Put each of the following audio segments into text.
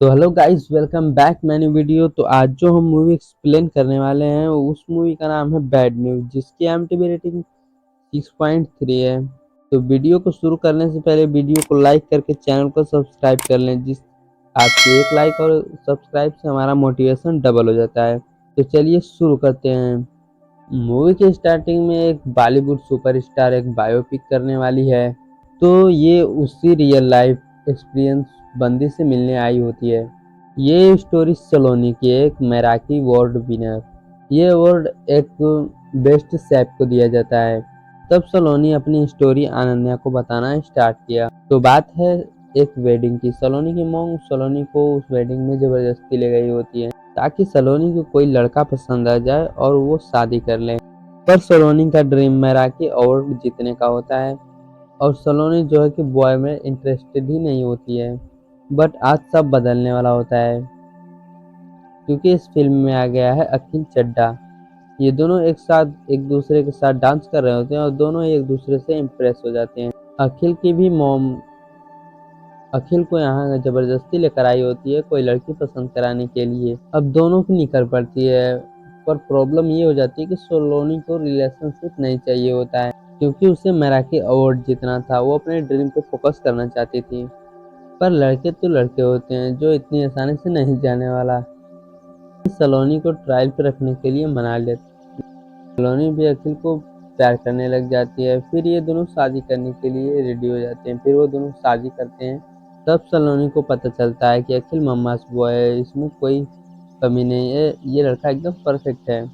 तो hello guys, welcome back my new video. तो आज जो हम मूवी एक्सप्लेन करने वाले हैं उस मूवी का नाम है बैड न्यूज, जिसकी IMDb रेटिंग 6.3 है। तो वीडियो को शुरू करने से पहले वीडियो को लाइक करके चैनल को सब्सक्राइब कर लें। जिस आपके एक लाइक और सब्सक्राइब से हमारा मोटिवेशन डबल हो जाता है। तो चलिए शुरू करते हैं। मूवी के स्टार्टिंग में एक बॉलीवुड सुपरस्टार एक बायोपिक करने वाली है। तो ये उसी रियल लाइफ एक्सपीरियंस बंदी से मिलने आई होती है। ये स्टोरी सलोनी की एक मैराकी अवार्ड विनर। ये अवार्ड एक बेस्ट शेफ को दिया जाता है। तब सलोनी अपनी स्टोरी अनन्या को बताना स्टार्ट किया। तो बात है एक वेडिंग की। सलोनी की मॉम सलोनी को उस वेडिंग में जबरदस्ती ले गई होती है ताकि सलोनी को कोई लड़का पसंद आ जाए और वो शादी कर ले। पर सलोनी का ड्रीम मैराकी अवार्ड जीतने का होता है और सलोनी जो है कि बॉय में इंटरेस्टेड ही नहीं होती है। बट आज सब बदलने वाला होता है क्योंकि इस फिल्म में आ गया है अखिल चड्ढा। ये दोनों एक साथ एक दूसरे के साथ डांस कर रहे होते हैं और दोनों एक दूसरे से इम्प्रेस हो जाते हैं। अखिल की भी मॉम अखिल को यहाँ जबरदस्ती लेकर आई होती है कोई लड़की पसंद कराने के लिए। अब दोनों की निकल पड़ती है। पर प्रॉब्लम ये हो जाती है कि सोलोनी को रिलेशनशिप नहीं चाहिए होता है क्योंकि उसे मैराकी अवार्ड जीतना था। वो अपने ड्रीम पे फोकस करना चाहती थी। पर लड़के तो लड़के होते हैं जो इतनी आसानी से नहीं जाने वाला। सलोनी को ट्रायल पे रखने के लिए मना लेते। सलोनी भी अखिल को प्यार करने लग जाती है। फिर ये दोनों शादी करने के लिए रेडी हो जाते हैं। फिर वो दोनों शादी करते हैं। तब सलोनी को पता चलता है कि अखिल मम्मास बॉय है, इसमें कोई कमी नहीं है, ये लड़का एकदम परफेक्ट है।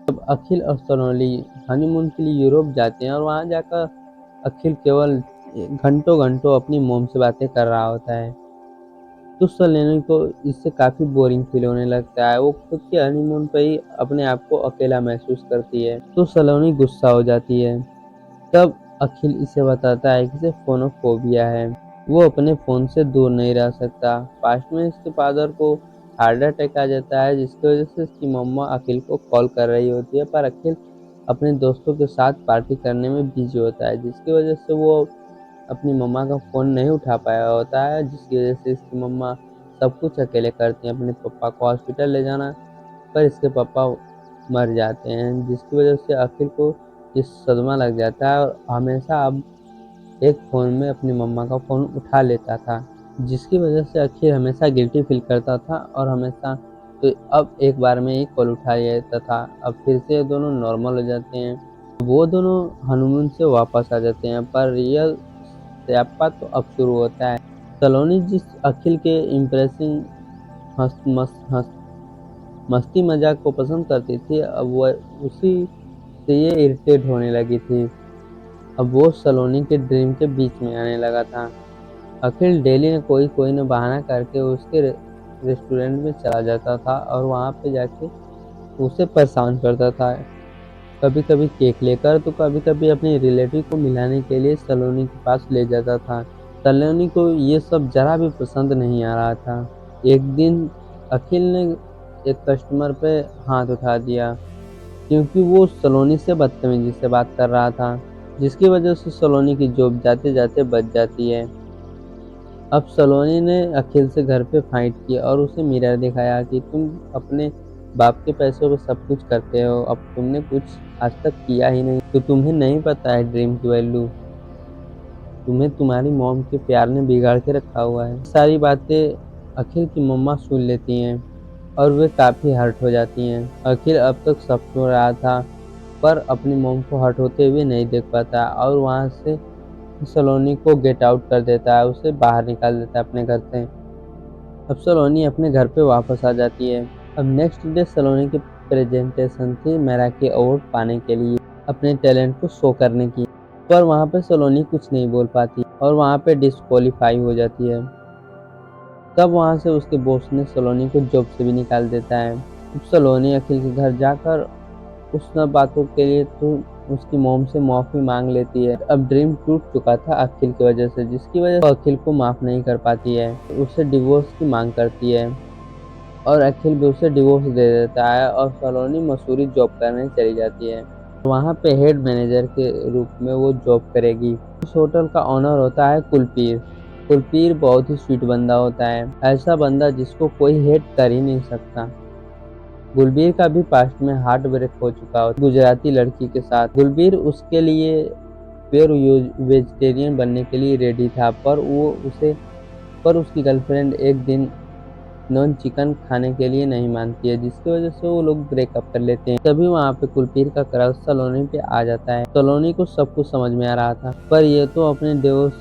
तब अखिल और सलोनी हनीमून के लिए यूरोप जाते हैं और वहाँ जाकर अखिल केवल घंटों घंटों अपनी मोम से बातें कर रहा होता है। तो सलोनी को इससे काफी बोरिंग फील होने लगता है। वो खुद के हनीमून पे ही अपने आप को अकेला महसूस करती है। तो सलोनी गुस्सा हो जाती है। तब अखिल इसे बताता है कि इसे फोनोफोबिया है। वो अपने फोन से दूर नहीं रह सकता। पास्ट में इसके फादर को हार्ट अटैक आ जाता है जिसकी वजह से इसकी मम्मा अखिल को कॉल कर रही होती है, पर अखिल अपने दोस्तों के साथ पार्टी करने में बिजी होता है जिसकी वजह से वो अपनी मम्मा का फ़ोन नहीं उठा पाया होता है, जिसकी वजह से इसकी मम्मा सब कुछ अकेले करती हैं। अपने पापा को हॉस्पिटल ले जाना, पर इसके पापा मर जाते हैं जिसकी वजह से अखिल को ये सदमा लग जाता है और हमेशा अब एक फ़ोन में अपनी मम्मा का फ़ोन उठा लेता था, जिसकी वजह से अखिल हमेशा गिल्टी फील करता था और हमेशा तो अब एक बार में ही कॉल उठा लेता था। अब फिर से ये दोनों नॉर्मल हो जाते हैं। वो दोनों हनीमून से वापस आ जाते हैं, पर रियल स्यापा तो अब शुरू होता है। सलोनी जिस अखिल के इम्प्रेसिंग हंस मस हंस मस्ती मजाक को पसंद करती थी, अब वह उसी से ये इरिटेट होने लगी थी। अब वो सलोनी के ड्रीम के बीच में आने लगा था। अखिल डेली न कोई कोई न बहाना करके उसके रेस्टोरेंट में चला जाता था और वहाँ पे जाके उसे परेशान करता था। कभी कभी केक लेकर तो कभी कभी अपने रिलेटिव को मिलाने के लिए सलोनी के पास ले जाता था। सलोनी को ये सब जरा भी पसंद नहीं आ रहा था। एक दिन अखिल ने एक कस्टमर पे हाथ उठा दिया क्योंकि वो सलोनी से बदतमीजी से बात कर रहा था, जिसकी वजह से सलोनी की जॉब जाते जाते बच जाती है। अब सलोनी ने अखिल से घर पे फाइट की और उसे मिरर दिखाया कि तुम अपने बाप के पैसों पे सब कुछ करते हो, अब तुमने कुछ आज तक किया ही नहीं, तो तुम्हें नहीं पता है ड्रीम की वैल्यू। तुम्हें तुम्हारी मॉम के प्यार ने बिगाड़ के रखा हुआ है। सारी बातें अखिल की मम्मा सुन लेती हैं और वे काफ़ी हर्ट हो जाती हैं। अखिल अब तक सब सो रहा था पर अपनी मॉम को हर्ट होते हुए नहीं देख पाता और वहाँ से सलोनी को गेट आउट कर देता है, उसे बाहर निकाल देता है अपने घर से। अब सलोनी अपने घर पे वापस आ जाती है। अब नेक्स्ट डे सलोनी की प्रेजेंटेशन थी मैराकी अवार्ड पाने के लिए, अपने टैलेंट को शो करने की। पर वहाँ पे सलोनी कुछ नहीं बोल पाती और वहाँ पे डिस्क्वालीफाई हो जाती है। तब वहाँ से उसके बॉस ने सलोनी को जॉब से भी निकाल देता है। अब सलोनी अखिल के घर जाकर उस सब बातों के लिए तो उसकी मॉम से माफ़ी मांग लेती है। अब ड्रीम टूट चुका था अखिल की वजह से, जिसकी वजह से वो अखिल को माफ़ नहीं कर पाती है। उससे डिवोर्स की मांग करती है और अखिल भी उसे डिवोर्स दे देता है और सलोनी मसूरी जॉब करने चली जाती है। वहाँ पे हेड मैनेजर के रूप में वो जॉब करेगी। उस होटल का ऑनर होता है कुलपीर। कुलबीर बहुत ही स्वीट बंदा होता है, ऐसा बंदा जिसको कोई हेट कर ही नहीं सकता। गुलबीर का भी पास्ट में हार्ट ब्रेक हो चुका है गुजराती लड़की के साथ। गुलबीर उसके लिए प्योर वेजिटेरियन बनने के लिए रेडी था, पर उसकी गर्लफ्रेंड एक दिन नॉन चिकन खाने के लिए नहीं मानती है, जिसकी वजह से वो लोग ब्रेकअप कर लेते हैं। तभी वहाँ पे कुलबीर का क्रश सलोनी पे आ जाता है। सलोनी को सब कुछ समझ में आ रहा था, पर ये तो अपने डिवोर्स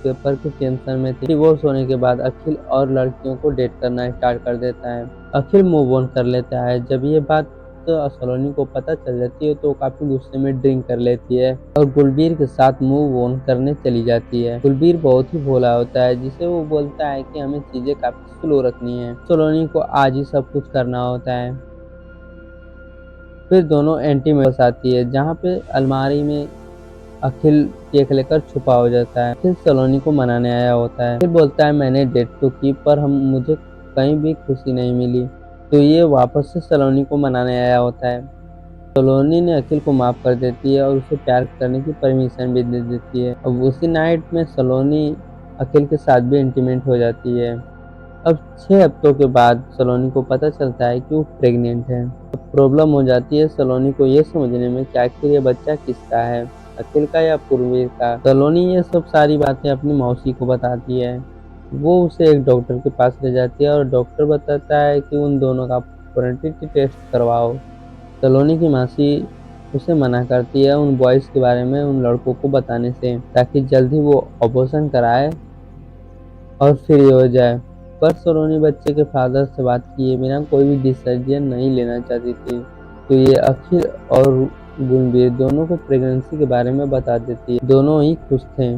पेपर के टेंशन में थी। डिवोर्स होने के बाद अखिल और लड़कियों को डेट करना स्टार्ट कर देता है। अखिल मूव ऑन कर लेता है। जब ये बात सलोनी को पता चल जाती है तो वो काफी गुस्से में ड्रिंक कर लेती है और गुलबीर के साथ मूव ऑन करने चली जाती है। गुलबीर बहुत ही भोला होता है, जिसे वो बोलता है कि हमें चीजें काफी स्लो रखनी है। सलोनी को आज ही सब कुछ करना होता है। फिर दोनों एंटी मेस आती है, जहाँ पे अलमारी में अखिल केक लेकर छुपा हो जाता है। फिर सलोनी को मनाने आया होता है। फिर बोलता है मैंने डेट तो की, पर मुझे कहीं भी खुशी नहीं मिली। तो ये वापस से सलोनी को मनाने आया होता है। सलोनी ने अखिल को माफ कर देती है और उसे प्यार करने की परमिशन भी दे देती है। अब उसी नाइट में सलोनी अखिल के साथ भी इंटीमेट हो जाती है। अब 6 हफ्तों के बाद सलोनी को पता चलता है कि वो प्रेग्नेंट है। अब प्रॉब्लम हो जाती है सलोनी को ये समझने में कि आखिर ये बच्चा किसका है, अखिल का या पूर्वीर का। सलोनी ये सब सारी बातें अपनी मौसी को बताती है। वो उसे एक डॉक्टर के पास ले जाती है और डॉक्टर बताता है कि उन दोनों का फर्टिलिटी टेस्ट करवाओ। सलोनी की मासी उसे मना करती है उन बॉयज के बारे में उन लड़कों को बताने से, ताकि जल्द ही वो अबॉर्शन कराए और फ्री हो जाए। पर सलोनी बच्चे के फादर से बात किए बिना कोई भी डिसीजन नहीं लेना चाहती थी। तो ये अखिल और गुलबीर दोनों को प्रेगनेंसी के बारे में बता देती है। दोनों ही खुश थे।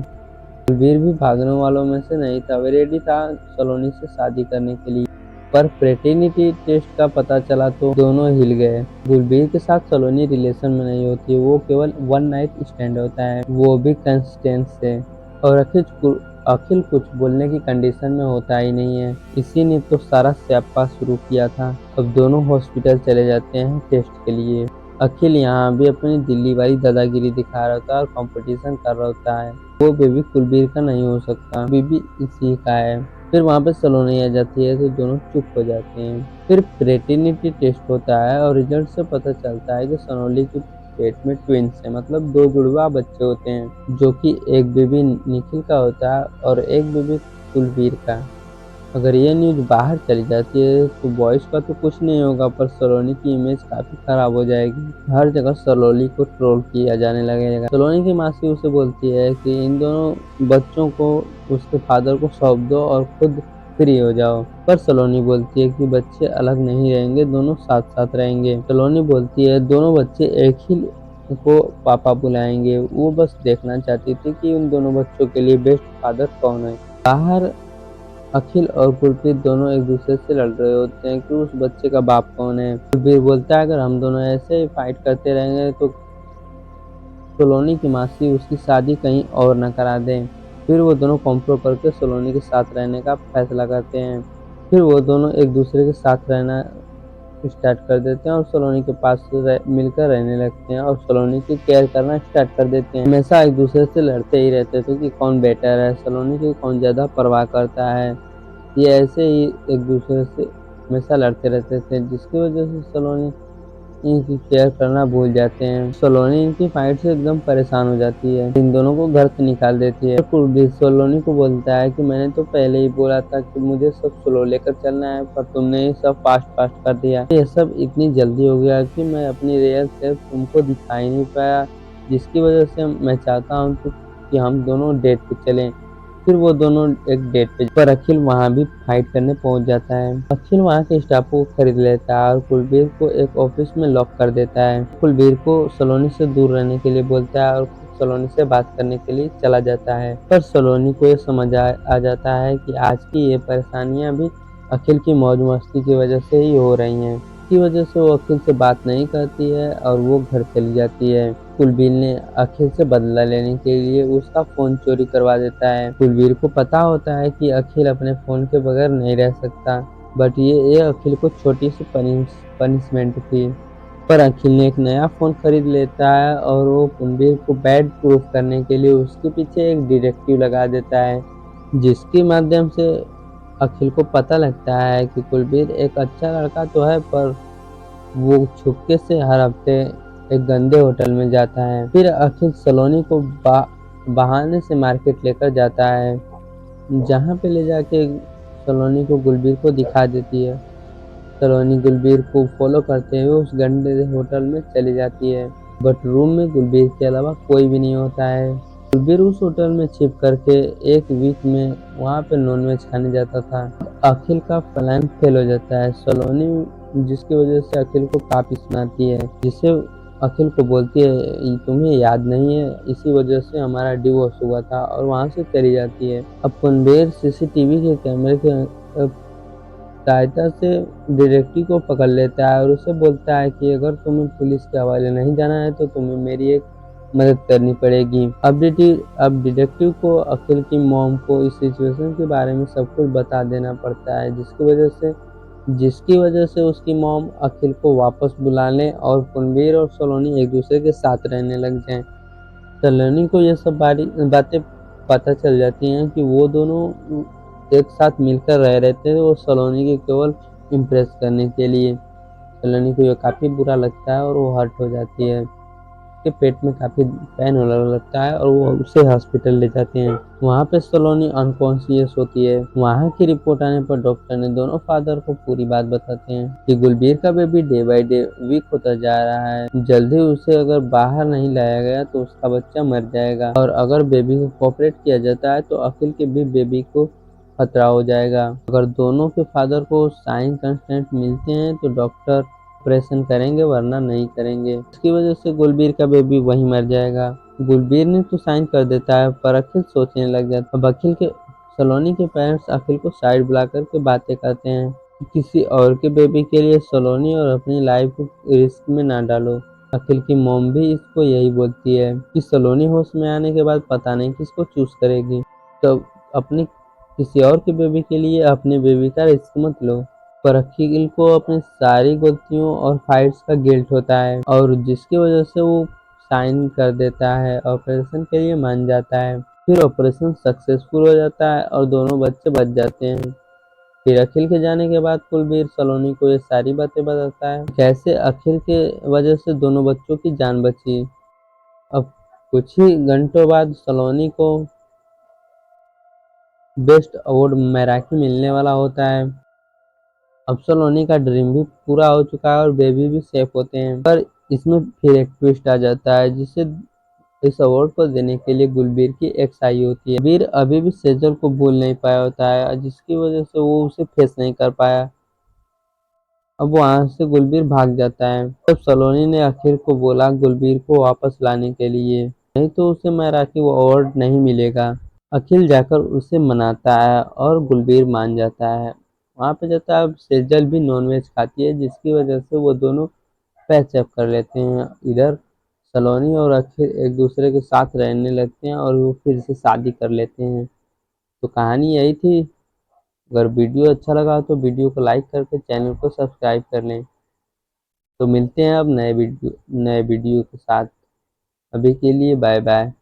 गुलबीर भी भागने वालों में से नहीं था, वो रेडी था सलोनी से शादी करने के लिए। पर पैटर्निटी टेस्ट का पता चला तो दोनों हिल गए। गुलबीर के साथ सलोनी रिलेशन में नहीं होती, वो केवल वन नाइट स्टैंड होता है, वो भी कंसिस्टेंस से। और अखिल कुछ बोलने की कंडीशन में होता ही नहीं है। इसी ने तो सारा स्यापा शुरू किया था। अब दोनों हॉस्पिटल चले जाते हैं टेस्ट के लिए। अखिल यहाँ भी अपनी दिल्ली वाली दादागिरी दिखा रहा होता है और कंपटीशन कर रहा होता है। वो बेबी कुलबीर का नहीं हो सकता, बेबी इसी का है। फिर वहाँ पे सलोनी आ जाती है तो दोनों चुप हो जाते हैं। फिर पैटर्निटी टेस्ट होता है और रिजल्ट से पता चलता है कि सलोनी की पेट में ट्विंस है, मतलब 2 जुड़वा बच्चे होते हैं, जो कि एक बेबी निखिल का होता है और एक बेबी कुलबीर का। अगर ये न्यूज़ बाहर चली जाती है तो बॉयज का तो कुछ नहीं होगा, पर सलोनी की इमेज काफी खराब हो जाएगी। हर जगह सलोनी को ट्रोल किया जाने लगेगा। सलोनी की मासी उसे बोलती है कि इन दोनों बच्चों को उसके फादर को सौंप दो और खुद फ्री हो जाओ। पर सलोनी बोलती है कि बच्चे अलग नहीं रहेंगे, दोनों साथ साथ रहेंगे। सलोनी बोलती है दोनों बच्चे एक ही को पापा बुलाएंगे। वो बस देखना चाहती थी कि उन दोनों बच्चों के लिए बेस्ट फादर कौन है। बाहर अखिल और गुरप्रीत दोनों एक दूसरे से लड़ रहे होते हैं कि उस बच्चे का बाप कौन है। गुरप्रीत बोलता है अगर हम दोनों ऐसे ही फाइट करते रहेंगे तो सलोनी की मासी उसकी शादी कहीं और न करा दें। फिर वो दोनों कॉम्प्रो करके सलोनी के साथ रहने का फैसला करते हैं। फिर वो दोनों एक दूसरे के साथ रहना स्टार्ट कर देते हैं और सलोनी के पास मिलकर रहने लगते हैं और सलोनी की केयर करना स्टार्ट कर देते हैं। हमेशा एक दूसरे से लड़ते ही रहते थे कि कौन बेटर है, सलोनी की कौन ज्यादा परवाह करता है। ये ऐसे ही एक दूसरे से हमेशा लड़ते रहते थे, जिसकी वजह से सलोनी इनकी केयर करना भूल जाते हैं। सलोनी इनकी फाइट से एकदम परेशान हो जाती है, इन दोनों को घर से निकाल देती है। कुलबीर सलोनी को बोलता है कि मैंने तो पहले ही बोला था कि मुझे सब स्लो लेकर चलना है, पर तुमने ये सब फास्ट फास्ट कर दिया। ये सब इतनी जल्दी हो गया कि मैं अपनी रियल सेल्फ तुमको दिखा ही नहीं पाया, जिसकी वजह से मैं चाहता हूँ कि हम दोनों डेट पे चलें। फिर वो दोनों एक डेट पे, पर अखिल वहाँ भी फाइट करने पहुंच जाता है। अखिल वहाँ के स्टाफ को खरीद लेता है और कुलबीर को एक ऑफिस में लॉक कर देता है। कुलबीर को सलोनी से दूर रहने के लिए बोलता है और सलोनी से बात करने के लिए चला जाता है। पर सलोनी को ये समझ आ जाता है कि आज की ये परेशानियां भी अखिल की मौज मस्ती की वजह से ही हो रही हैं। की वजह से वो अखिल से बात नहीं करती है और वो घर चली जाती है। कुलबीर ने अखिल से बदला लेने के लिए उसका फोन चोरी करवा देता है। कुलबीर को पता होता है कि अखिल अपने फोन के बगैर नहीं रह सकता, बट ये अखिल को छोटी सी पनिशमेंट थी। पर अखिल ने एक नया फोन खरीद लेता है और वो कुलबीर को बैड प्रूफ करने के लिए उसके पीछे एक डिटेक्टिव लगा देता है, जिसके माध्यम से अखिल को पता लगता है कि कुलबीर एक अच्छा लड़का तो है, पर वो छुपके से हर हफ्ते एक गंदे होटल में जाता है। फिर अखिल सलोनी को बहाने से मार्केट लेकर जाता है, जहाँ पे ले जाके सलोनी को गुलबीर को दिखा देती है। सलोनी गुलबीर को फॉलो करते हुए उस गंदे होटल में चली जाती है, बट रूम में गुलबीर के अलावा कोई भी नहीं होता है। गुलबीर उस होटल में छिप करके एक वीक में वहाँ पे नॉनवेज खाने जाता था। अखिल का प्लान फेल हो जाता है। सलोनी जिसकी वजह से अखिल को काफी सुनाती है, जिससे अखिल को बोलती है तुम्हें याद नहीं है, इसी वजह से हमारा डिवोर्स हुआ था, और वहाँ से चली जाती है। अब कुलबीर सीसीटीवी के कैमरे के सहायता से डिटेक्टिव को पकड़ लेता है और उसे बोलता है कि अगर तुम्हें पुलिस के हवाले नहीं जाना है तो तुम्हें मेरी एक मदद करनी पड़ेगी। अब डिटेक्टिव को अखिल की मॉम को इस सिचुएशन के बारे में सब कुछ बता देना पड़ता है, जिसकी वजह से उसकी मॉम अखिल को वापस बुला ले और कुलबीर और सलोनी एक दूसरे के साथ रहने लग जाएं। सलोनी को ये सब बातें पता चल जाती हैं कि वो दोनों एक साथ मिलकर रह रहे थे, वो सलोनी के केवल इम्प्रेस करने के लिए। सलोनी को ये काफ़ी बुरा लगता है और वो हर्ट हो जाती है। उसके पेट में काफ़ी पेन होने लगता है और वो उसे हॉस्पिटल ले जाते हैं। वहाँ पे सलोनी अनकॉन्शियस होती है। वहाँ की रिपोर्ट आने पर डॉक्टर ने दोनों फादर को पूरी बात बताते हैं कि गुलबीर का baby day by day weak होता जा रहा है। जल्दी उसे अगर बाहर नहीं लाया गया तो उसका बच्चा मर जाएगा, और अगर बेबी को कॉपरेट किया जाता है तो अखिल के भी बेबी को खतरा हो जाएगा। अगर दोनों के फादर को साइन कंस्टेंट मिलते हैं तो डॉक्टर ऑपरेशन करेंगे, वरना नहीं करेंगे। इसकी वजह से गुलबीर का बेबी वहीं मर जाएगा। गुलबीर ने तो साइन कर देता है, पर अखिल सोचने लग जाता है। अब अखिल के सलोनी के पेरेंट्स अखिल को साइड बुला करके बातें करते हैं कि किसी और के बेबी के लिए सलोनी और अपनी लाइफ को रिस्क में ना डालो। अखिल की मॉम भी इसको यही बोलती है कि सलोनी होश में आने के बाद पता नहीं किसको चूज करेगी, तो अपनी किसी और के बेबी के लिए अपने बेबी का रिस्क मत लो। पर अखिल को अपनी सारी गलतियों और फाइट्स का गिल्ट होता है, और जिसकी वजह से वो साइन कर देता है, ऑपरेशन के लिए मान जाता है। फिर ऑपरेशन सक्सेसफुल हो जाता है और दोनों बच्चे बच जाते हैं। फिर अखिल के जाने के बाद कुलबीर सलोनी को ये सारी बातें बताता है, कैसे अखिल के वजह से दोनों बच्चों की जान बची। अब कुछ ही घंटों बाद सलोनी को बेस्ट अवार्ड मैराकी मिलने वाला होता है। अब सलोनी का ड्रीम भी पूरा हो चुका है और बेबी भी सेफ होते हैं, पर इसमें फिर एक ट्विस्ट आ जाता है, जिसे इस अवार्ड को देने के लिए गुलबीर की एक्स आई होती है। गुलबीर अभी भी सेजल को भूल नहीं पाया होता है, जिसकी वजह से वो उसे फेस नहीं कर पाया। अब वहां से गुलबीर भाग जाता है। तब सलोनी ने अखिल को बोला गुलबीर को वापस लाने के लिए, नहीं तो उसे मैराकी वो अवार्ड नहीं मिलेगा। अखिल जाकर उसे मनाता है और गुलबीर मान जाता है। वहाँ पे जाता है। अब सेजल भी नॉनवेज खाती है, जिसकी वजह से वो दोनों पैचअप कर लेते हैं। इधर सलोनी और अखिल एक दूसरे के साथ रहने लगते हैं और वो फिर से शादी कर लेते हैं। तो कहानी यही थी। अगर वीडियो अच्छा लगा तो वीडियो को लाइक करके चैनल को सब्सक्राइब कर लें। तो मिलते हैं अब नए वीडियो के साथ। अभी के लिए बाय बाय।